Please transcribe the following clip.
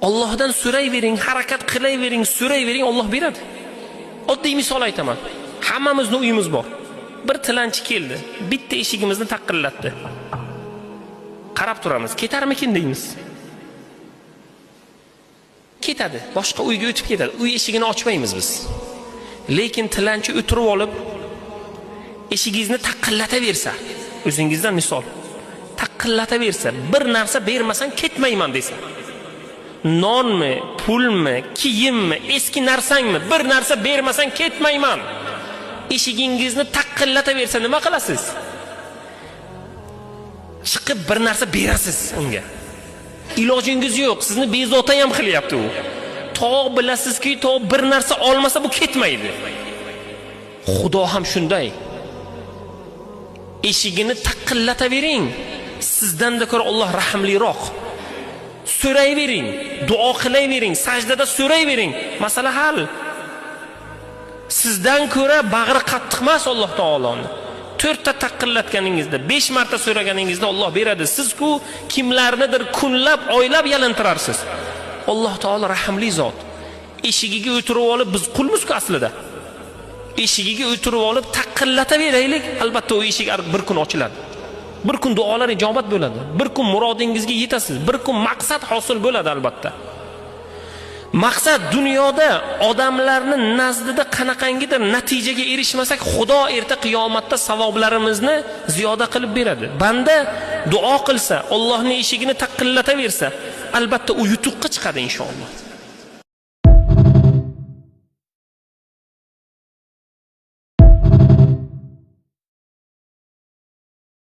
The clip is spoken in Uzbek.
Allohdan so'rayvering, harakat qilavering, so'rayvering, Alloh beradi. Oddiy misol aytaman. Hammamizning uyimiz bor. Bir tilanchi keldi, bitta eshigimizni taqillatdi. Qarab turamiz, ketarmikin deymiz. Ketadi, boshqa uyga o'tib ketadi. Uy eshigini ochmaymiz biz. Lekin tilanchi o'tirib olib, eshigingizni taqillataversa, o'zingizdan misol, taqillataversa, bir narsa bermasang ketmayman desa. Nonmi, pulmi, kiyimmi, eski narsangmi, bir narsa bermasang ketmayman. Eshigingizni taqillataversa nima qilasiz? Chiqib bir narsa berasiz unga. Ilojingiz yo'q, sizni bezovta ham qilyapti u. To bilasizki, to bir narsa olmasa bu ketmaydi. Xudo ham shunday. Eshigini taqillatavering. Sizdan-da ko'ra Alloh rahimliroq. So'rayvering, duo qilavering, sajdada so'rayvering. Masala hal. Sizdan ko'ra bag'ri qattiq emas Alloh taoloni. 4 ta taqillatganingizda, 5 marta so'raganingizda Alloh beradi. Siz-ku kimlarnidir kunlab, oylab yalintirarsiz. Alloh taolo rahimli zot. Eshigiga o'tirib olib, biz qulmiz-ku aslida. Eshigiga o'tirib olib taqillataveraylik, albatta o eshik bir kun ochiladi. Bir kun duolar ijobat bo'ladi. Bir kun murodingizga yetasiz. Bir kun maqsad hosil bo'ladi albatta. Maqsad dunyoda odamlarni nazdida qanaqangidir natijaga erishmasak, Xudo erta qiyomatda savoblarimizni ziyoda qilib beradi. Banda duo qilsa, Allohning eshigini taqillataversa, albatta u yutuqqa chiqadi inshaalloh.